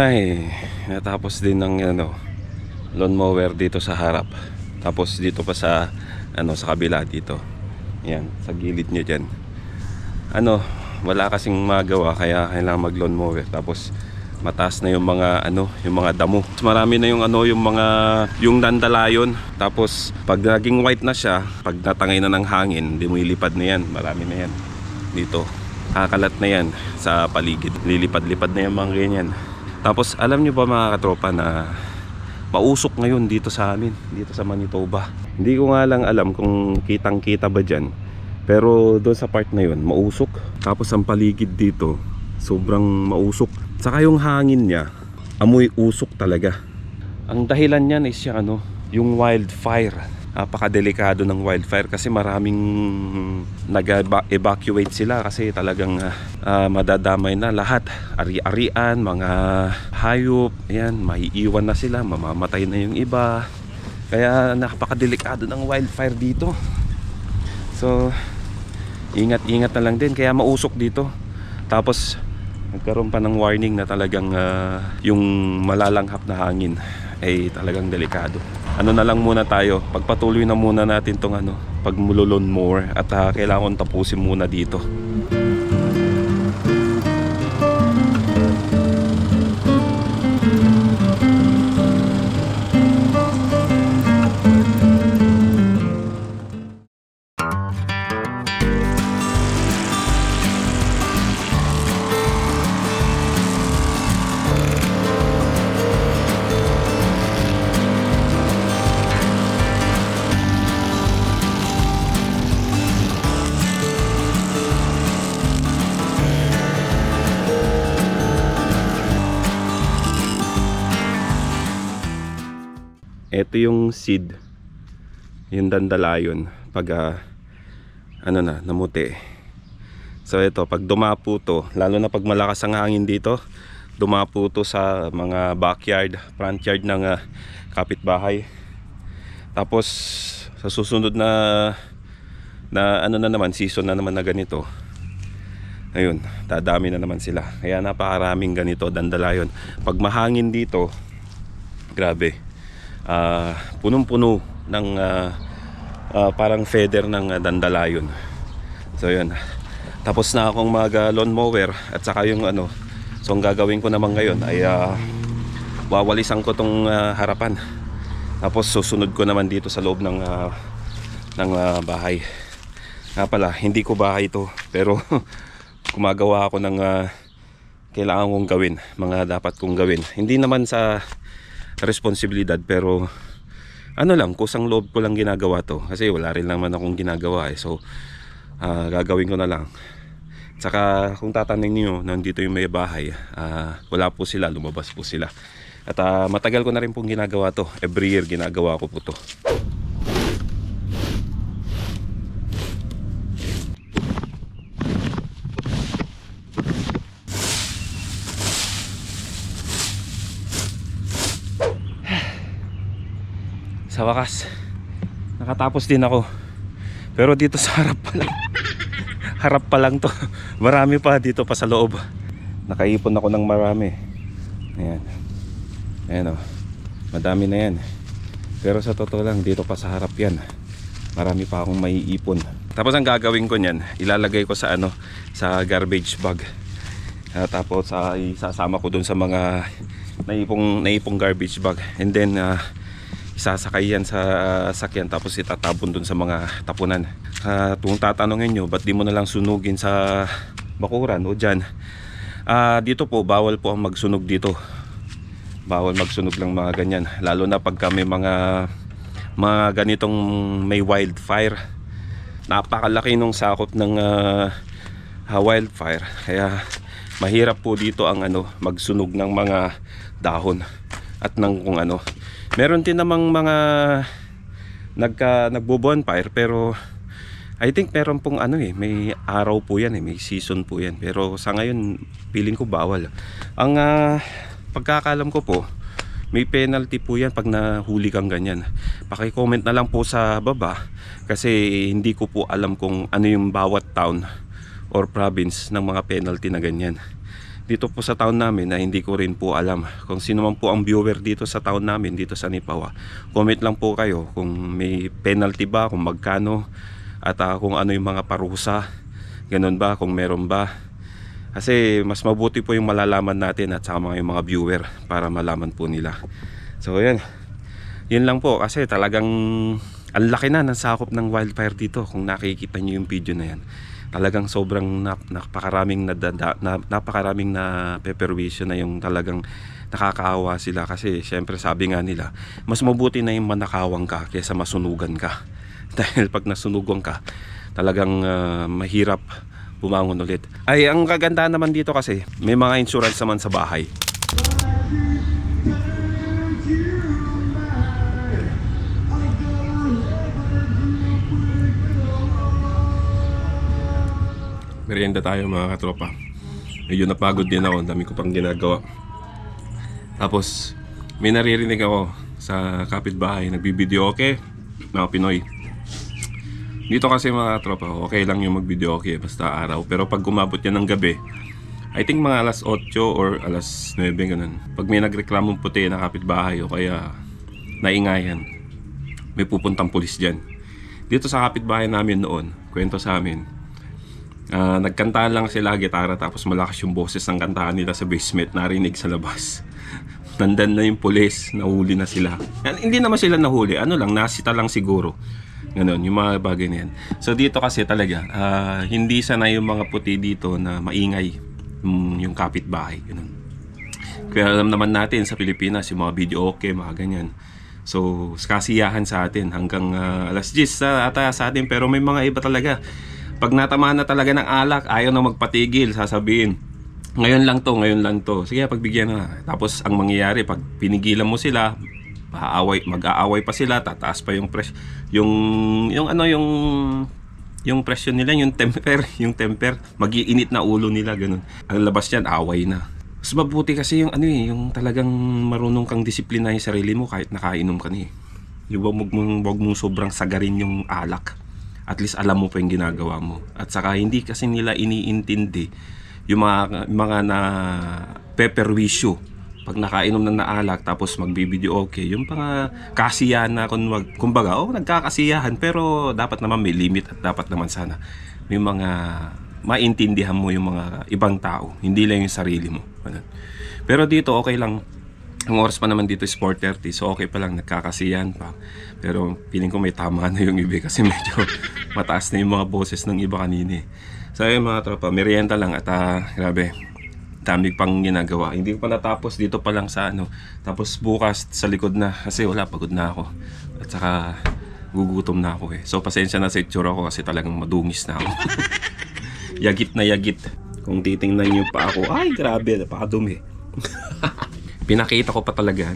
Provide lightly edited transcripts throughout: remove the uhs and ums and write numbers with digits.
Ay, natapos din ng lawnmower dito sa harap. Tapos dito pa sa sa kabila dito. Yan, sa gilid niya diyan. Wala kasing magawa kaya kailangan mag lawnmower. Tapos mataas na yung mga yung mga damo. Marami na yung dandalayon. Tapos pag naging white na siya, pag natangay na ng hangin, lumilipad na yan. Marami na yan dito. Kakalat na yan sa paligid. Lilipad-lipad na yung mga ganyan. Tapos alam nyo ba mga katropa na mausok ngayon dito sa amin, dito sa Manitoba. Hindi ko nga lang alam kung kitang kita ba dyan, pero doon sa part na yun mausok. Tapos ang paligid dito sobrang mausok. Saka yung hangin niya amoy usok talaga. Ang dahilan niyan is yung wildfire. Napakadelikado ng wildfire kasi maraming nag-evacuate sila kasi talagang madadamay na lahat. Ari-arian, mga hayop, ayan, maiiwan na sila, mamamatay na yung iba. Kaya napakadelikado ng wildfire dito. So ingat-ingat na lang din, kaya mausok dito. Tapos nagkaroon pa ng warning na talagang yung malalanghap na hangin ay talagang delikado. Na lang muna tayo, pagpatuloy na muna natin tong pagmululon more at kailangan tapusin muna dito. Ito yung seed, yung dandalayon pag namuti. So ito, pag dumapo to, lalo na pag malakas ang hangin dito, dumapo to sa mga backyard, front yard ng kapitbahay. Tapos sa susunod na naman, season na naman na ganito, ayun, dadami na naman sila. Kaya napakaraming ganito dandalayon. Pag mahangin dito, grabe, punong-puno ng parang feather ng dandalayon. So yun, tapos na akong mag lawnmower at saka yung so ang gagawin ko naman ngayon ay wawalisan ko tong harapan. Tapos susunod ko naman dito sa loob ng bahay. Nga pala, hindi ko bahay ito, pero gumagawa ako ng kailangan kong gawin, mga dapat kong gawin. Hindi naman sa responsibilidad, pero kusang loob ko lang ginagawa to kasi wala rin naman akong ginagawa so gagawin ko na lang. Saka kung tatanungin niyo, nandito yung may bahay, wala po sila, lumabas po sila. At matagal ko na rin pong ginagawa to, every year ginagawa ko po to. Sa wakas, nakatapos din ako. Pero dito sa harap pa lang. Harap pa lang to. Marami pa dito pa sa loob. Nakaipon ako ng marami. Ayan. Ayan madami na yan. Pero sa totoo lang, dito pa sa harap yan, marami pa akong maiipon. Tapos ang gagawin ko niyan, ilalagay ko sa sa garbage bag. Tapos isasama ko dun sa mga naipong garbage bag. And then isasakay yan sa sakyan, tapos itatabon dun sa mga tapunan. Kung tatanungin nyo, ba't di mo na lang sunugin sa bakuran o dyan? Dito po, bawal po ang magsunog dito. Bawal magsunog lang mga ganyan. Lalo na pag kami mga ganitong may wildfire. Napakalaki nung sakop ng wildfire. Kaya mahirap po dito ang magsunog ng mga dahon at ng kung ano. Meron din namang mga nagbo-bonfire, pero I think meron pong may araw po yan, may season po yan. Pero sa ngayon, feeling ko bawal. Ang pagkakalam ko po, May penalty po yan pag nahuli kang ganyan. Paki-comment na lang po sa baba kasi hindi ko po alam kung ano yung bawat town or province ng mga penalty na ganyan. Dito po sa town namin na hindi ko rin po alam. Kung sino man po ang viewer dito sa town namin, dito sa Nipawa, comment lang po kayo kung may penalty ba, kung magkano, at kung ano yung mga parusa, ganun ba, kung meron ba. Kasi mas mabuti po yung malalaman natin at saka yung mga viewer para malaman po nila. So yan, yun lang po kasi talagang ang laki na ng sakop ng wildfire dito. Kung nakikita nyo yung video na yan, talagang sobrang napakaraming napakaraming na peperwisyo na yung talagang nakakaawa sila. Kasi syempre sabi nga nila, mas mabuti na yung manakawang ka kaysa masunugan ka. Dahil pag nasunugan ka, talagang mahirap bumangon ulit. Ay, ang kagandahan naman dito kasi may mga insurance naman sa bahay. Merienda tayo mga katropa. Medyo napagod din ako, dami ko pang ginagawa. Tapos may naririnig ako sa kapitbahay, nagbibideo okay, mga Pinoy. Dito kasi mga katropa, okay lang yung mag-video okay basta araw. Pero pag gumabot yan ng gabi, I think mga alas 8 or alas 9 ganun. Pag may nagreklamong puti na kapitbahay o kaya naingayan, may pupuntang pulis dyan. Dito sa kapitbahay namin noon, kwento sa amin, nagkantaan lang sila gitara tapos malakas yung boses ng kantahan nila sa basement, narinig sa labas. Nandan na yung pulis, nahuli na sila. Hindi naman sila nahuli, ano lang, nasita lang siguro. Ganon, yung mga bagay na yan. So dito kasi talaga, hindi sanay yung mga puti dito na maingay yung kapitbahay. Ganon. Kaya alam naman natin sa Pilipinas, yung mga video okay, mga ganyan. So kasiyahan sa atin hanggang alas 10 ata sa atin. Pero may mga iba talaga, pag natamaan na talaga ng alak, ayaw na magpatigil, sasabihin, ngayon lang to. Sige, pagbigyan na. Tapos ang mangyayari, pag pinigilan mo sila, mag-aaway pa sila, tataas pa yung yung presyo nila, yung temper, mag-iinit na ulo nila, ganun. Ang labas niyan, away na. Mas mabuti kasi yung yung talagang marunong kang disiplinahin yung sarili mo kahit nakainom ka na eh. Yung wag mong sobrang sagarin yung alak. At least alam mo pa yung ginagawa mo. At saka hindi kasi nila iniintindi yung mga na peperwisyo. Pag nakainom na naalak tapos magbibideo okay, yung mga kasiyahan na kumbaga, nagkakasiyahan pero dapat naman may limit at dapat naman sana may mga maintindihan mo yung mga ibang tao, hindi lang yung sarili mo. Pero dito okay lang. Ang oras pa naman dito is 4:30, so okay pa lang, nagkakasiyahan pa. Pero feeling ko may tama na yung iba kasi medyo mataas na yung mga boses ng iba kanina. So ayun mga tropa, merienda lang at grabe, dami pang ginagawa. Hindi ko pa natapos, dito pa lang sa tapos bukas sa likod na kasi pagod na ako. At saka gugutom na ako eh. So pasensya na sa itsura ko kasi talagang madungis na ako. Yagit na yagit. Kung titingnan nyo pa ako, ay grabe, napakadumi. Pinakita ko pa talaga.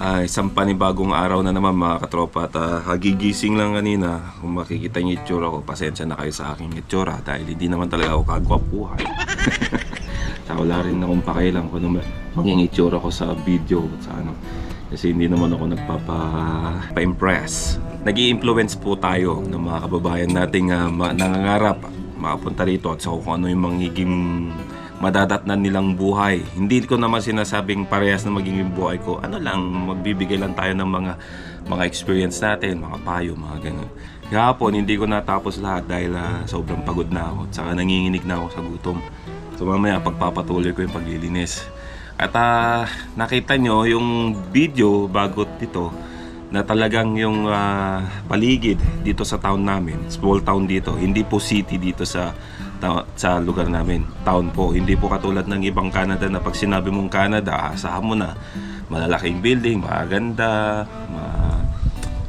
Isang panibagong araw na naman mga katropa at gigising lang kanina. Kung makikita niyo yung itsura ko, pasensya na kayo sa aking itsura dahil hindi naman talaga ako kagwapuhan. Sa wala rin akong pakialam kung ano maging itsura ko sa video sa ano. Kasi hindi naman ako nagpapa-impress. Nag-i-influence po tayo ng mga kababayan nating nangangarap makapunta rito at so kung ano yung magiging madadatnan nilang buhay. Hindi ko naman sinasabing parehas na magiging buhay ko. Ano lang, magbibigay lang tayo ng mga experience natin, mga payo, mga ganun. Kahapon, hindi ko natapos lahat dahil sobrang pagod na ako. At saka nanginginig na ako sa gutom. So mamaya, pagpapatuloy ko yung paglilinis. At nakita nyo yung video bago dito na talagang yung paligid dito sa town namin. Small town dito. Hindi po city dito sa lugar namin, town po. Hindi po katulad ng ibang Canada na pag sinabi mong Canada, asahan mo na malalaking building, maganda,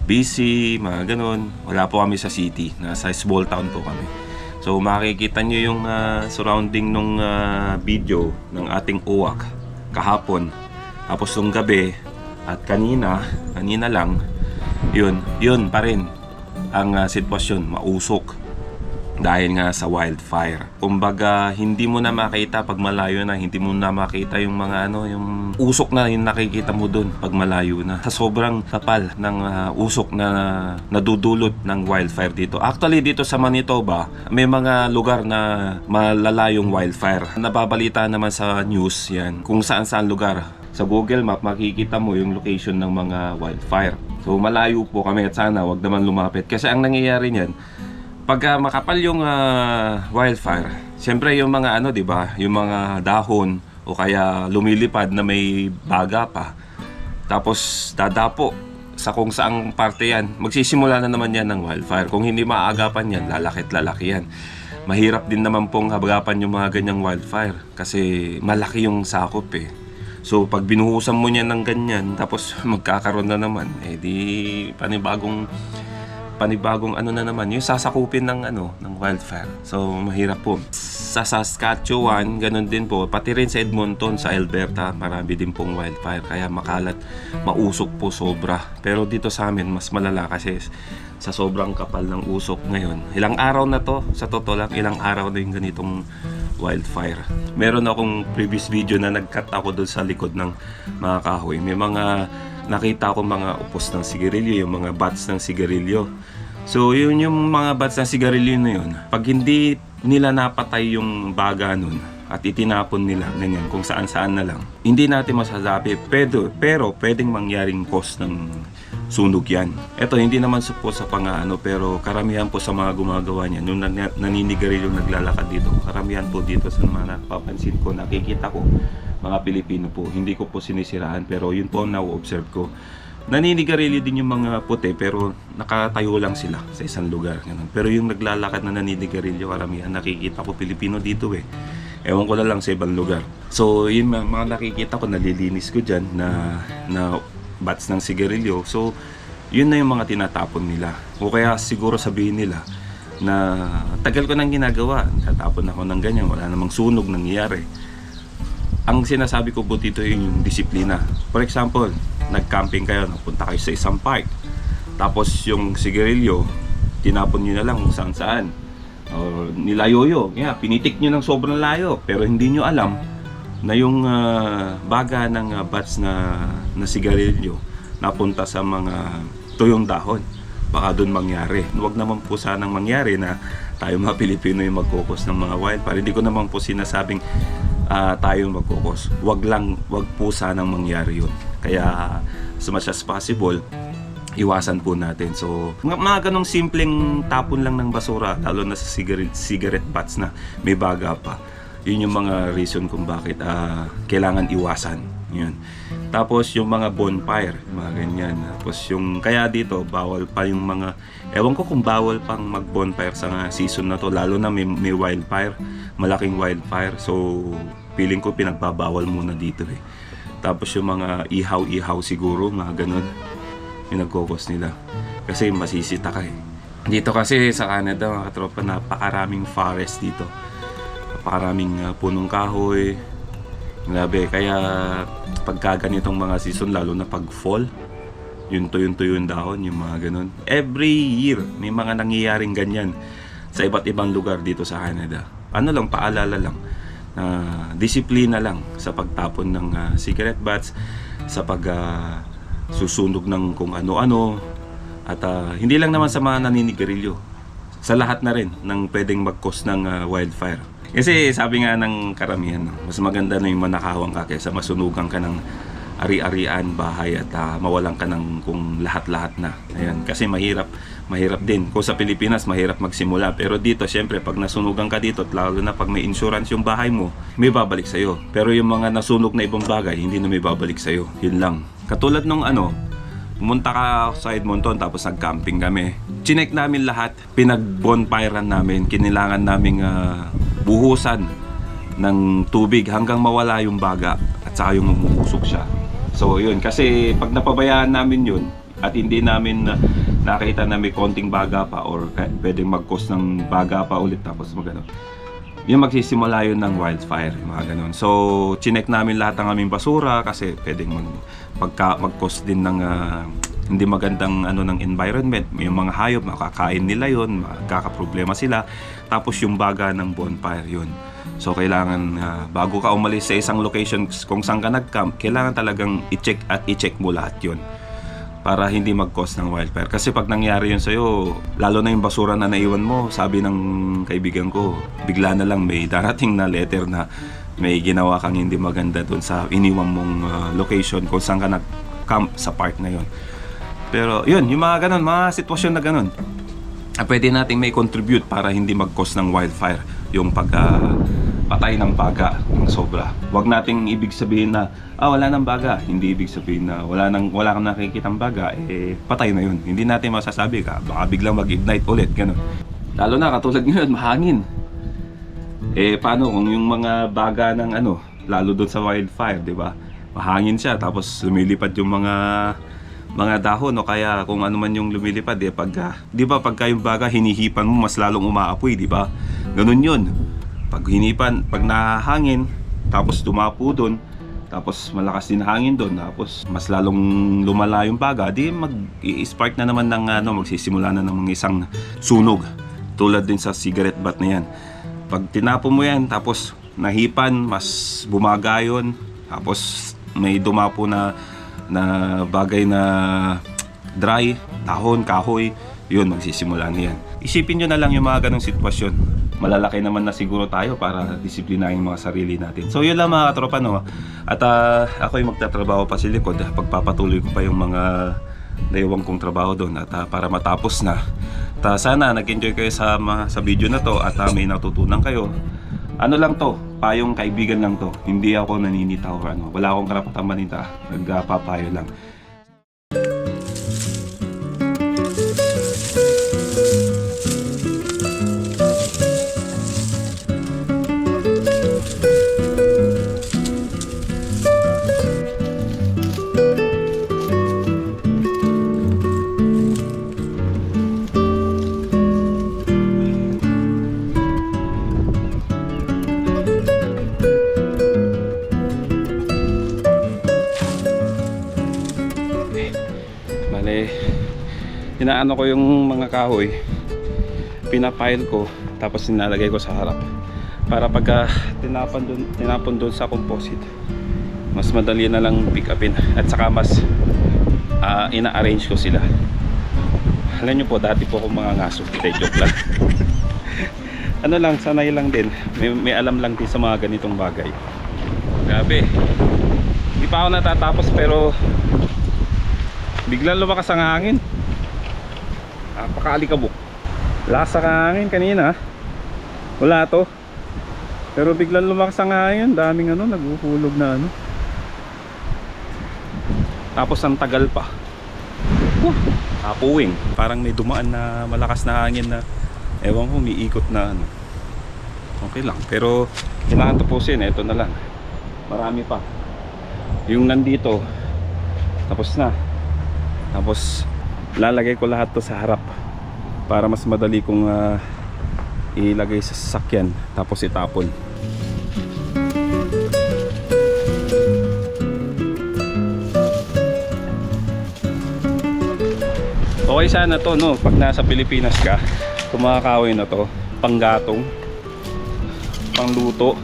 busy, mga ganun. Wala po kami sa city, nasa small town po kami. So makikita nyo yung surrounding nung video ng ating uwak kahapon, tapos nung gabi at kanina lang, yun pa rin ang sitwasyon, mausok dahil nga sa wildfire. Kumbaga, hindi mo na makita pag malayo na, hindi mo na makita yung mga yung usok na yung nakikita mo doon pag malayo na. Sa sobrang kapal ng usok na nadudulot ng wildfire dito. Actually, dito sa Manitoba, may mga lugar na malalayong wildfire. Nababalita naman sa news yan kung saan lugar. Sa Google Map, makikita mo yung location ng mga wildfire. So, malayo po kami at sana wag naman lumapit. Kasi ang nangyayari niyan, pag makapal yung wildfire, siyempre yung mga di ba, yung mga dahon o kaya lumilipad na may baga pa. Tapos dadapo sa kung saang parte yan. Magsisimula na naman yan ng wildfire. Kung hindi maagapan yan, lalaki yan. Mahirap din naman pong agapan yung mga ganyang wildfire kasi malaki yung sakop eh. So pag binuhusan mo niyan ng ganyan, tapos magkakaroon na naman, di panibagong na naman yung sasakupin ng wildfire. So mahirap po. Sa Saskatchewan, ganun din po, pati rin sa Edmonton, sa Alberta, marami din pong wildfire kaya makalat, mausok po sobra. Pero dito sa amin mas malala kasi sa sobrang kapal ng usok ngayon. Ilang araw na to, sa totoo lang, ilang araw na yung ganitong wildfire. Meron akong previous video na nag-cut ako doon sa likod ng mga kahoy. May mga nakita ko mga upos ng sigarilyo, yung mga bats ng sigarilyo. So yun yung mga bats ng sigarilyo na yun. Pag hindi nila napatay yung baga nun at itinapon nila ganyan kung saan-saan na lang, hindi natin masasabi pero pwedeng mangyaring cause ng sunog yan. Ito hindi naman po sa pang-ano pero karamihan po sa mga gumagawa niyan yung naninigarilyo naglalakad dito. Karamihan po dito sa mga napapansin ko, nakikita ko mga Pilipino po. Hindi ko po sinisiraan pero yun po ang na-observe ko. Naninigarilyo din yung mga puti pero nakatayo lang sila sa isang lugar. Ganun. Pero yung naglalakad na naninigarilyo karamihan nakikita ko Pilipino dito eh. Ewan ko na lang sa ibang lugar. So yun mga nakikita ko, nalilinis ko dyan na bats ng sigarilyo. So yun na yung mga tinatapon nila. O kaya siguro sabihin nila na tagal ko nang ginagawa, tatapon ako ng ganyan, wala namang sunog nangyayari. Ang sinasabi ko po dito yung disiplina. For example, nag-camping kayo, napunta kayo sa isang park. Tapos yung sigarilyo, tinapon nyo na lang kung saan-saan. O nilayoyo, pinitik nyo ng sobrang layo. Pero hindi nyo alam na yung baga ng bats na sigarilyo napunta sa mga tuyong dahon. Baka doon mangyari. Huwag naman po sanang mangyari na tayo mga Pilipino yung magkukos ng mga wildfire. Hindi ko naman po sinasabing tayo magkukos. Wag po sanang mangyari yun. Kaya as much as possible, iwasan po natin. So, mga ganong simpleng tapon lang ng basura, lalo na sa cigarette butts na may baga pa. Yun yung mga reason kung bakit kailangan iwasan. Yun. Tapos yung mga bonfire, mga ganyan. Tapos yung, kaya dito, bawal pa yung mga, ewan ko kung bawal pang mag-bonfire sa season na to, lalo na may wildfire, malaking wildfire. So, feeling ko pinagbabawal muna dito eh. Tapos yung mga ihaw-ihaw siguro, mga ganun, pinagkokos nila. Kasi masisita ka eh. Dito kasi sa Canada, mga katropa, napakaraming forest dito. Napakaraming punong kahoy. Grabe, kaya pagka ganitong mga season, lalo na pag fall, yung tuyo yung dahon, yung mga ganun. Every year, may mga nangyayaring ganyan sa iba't ibang lugar dito sa Canada. Ano lang, paalala lang, disiplina lang sa pagtapon ng cigarette butts, sa pag susunog ng kung ano-ano, at hindi lang naman sa mga naninigarilyo, sa lahat na rin ng pwedeng mag-cause ng wildfire. Kasi sabi nga ng karamihan, mas maganda na yung manakawang ka kaysa masunugan ka ng ari-arian, bahay, at mawalan ka ng kung lahat-lahat na. Ayan, kasi mahirap din. Kung sa Pilipinas, mahirap magsimula. Pero dito, syempre, pag nasunugan ka dito, at lalo na pag may insurance yung bahay mo, may babalik sa'yo. Pero yung mga nasunog na ibang bagay, hindi na may babalik sa'yo. Yun lang. Katulad nung pumunta ka sa Edmonton tapos nag-camping kami. Chinek namin lahat, pinag-bonfirean namin, kinilangan naming buhusan ng tubig hanggang mawala yung baga at saka yung umuusok siya. So yun, kasi pag napabayaan namin yun at hindi namin nakita na may konting baga pa or pwedeng mag-cause ng baga pa ulit tapos magano, yung magsisimula yun ng wildfire, mga ganun. So chinek namin lahat ng aming basura kasi pwedeng mag-cause din ng hindi magandang ng environment. Yung mga hayop, makakain nila yun, magkakaproblema sila. Tapos yung baga ng bonfire yun. So kailangan bago ka umalis sa isang location kung saan ka nag-camp, kailangan talagang i-check mo lahat yun para hindi mag-cause ng wildfire. Kasi pag nangyari yun sa'yo, lalo na yung basura na naiwan mo, sabi ng kaibigan ko, bigla na lang may darating na letter na may ginawa kang hindi maganda doon sa iniwan mong location kung saan ka nag-camp sa part na yun. Pero yun, yung mga ganun, mga sitwasyon na ganun, pwede nating may contribute para hindi mag-cause ng wildfire, yung patay ng baga ng sobra. Huwag nating ibig sabihin na wala nang baga. Hindi ibig sabihin na wala kang nakikitang baga, patay na yun. Hindi natin masasabi ka, baka biglang mag-ignite ulit, ganun. Lalo na katulad ngayon, mahangin. Paano kung yung mga baga ng lalo doon sa wildfire, di ba? Mahangin siya, tapos lumilipad yung mga dahon o kaya kung ano man yung lumilipad, di ba pagka yung baga hinihipan mo, mas lalong umaapoy, di ba? Ganun yun. Pag hinipan, pag nahangin, tapos dumapo doon, tapos malakas din hangin doon, tapos mas lalong lumala yung baga, di mag-i-spark na naman ng magsisimula na ng isang sunog. Tulad din sa cigarette butt na yan. Pag tinapo mo yan, tapos nahipan, mas bumaga yun, tapos may dumapo na bagay na dry, dahon, kahoy, yun, magsisimula na yan. Isipin nyo na lang yung mga ganong sitwasyon. Malalaki naman na siguro tayo para disiplinahin mga sarili natin. So yun lang mga katropa, no? At ako'y magtatrabaho pa sa likod. Pagpapatuloy ko pa yung mga naiwang kong trabaho doon at para matapos na. Sana nag-enjoy kayo sa video na to at may natutunan kayo. Ano lang to, payong kaibigan lang to. Hindi ako naninitaw or wala akong karapatang manita. Nagpapayo lang. Inaano ko yung mga kahoy, pinapile ko, tapos nilalagay ko sa harap para pagka tinapon doon sa composite, mas madali na lang pick upin at saka mas ina-arrange ko sila. Alam nyo po, dati po akong mga ngaso, joke lang. Ano lang, sanay lang din, may alam lang din sa mga ganitong bagay. Grabe, hindi pa ako natatapos pero biglang lumakas ang hangin. Napakaalikabok. Lasa ka hangin kanina, wala to, pero biglang lumakas ang hangin. Daming naguhulog na tapos ang tagal pa. Apuwing, parang may dumaan na malakas na hangin na ewan ko, umiikot na okay lang, pero kailangan tapusin. Ito na lang, marami pa yung nandito, tapos na. Tapos lalagay ko lahat to sa harap para mas madali kong ilagay sa sasakyan tapos itapon. Okay sana to, no? Pag nasa Pilipinas ka, itong mga kahoy na to, panggatong, pangluto.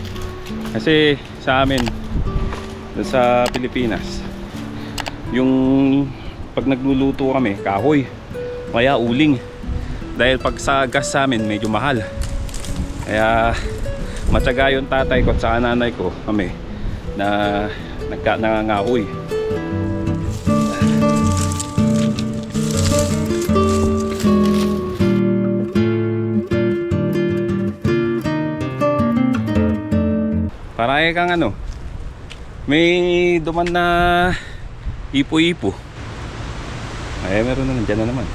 Kasi sa amin, sa Pilipinas, yung pag nagluluto kami, kahoy, kaya uling. Dahil pag sa gas sa amin, medyo mahal. Kaya matyaga yung tatay ko at saka nanay ko, kami, na nangangahoy. Parang kang ano, may duman na ipo-ipo. Ay, meron na, nandiyan na naman.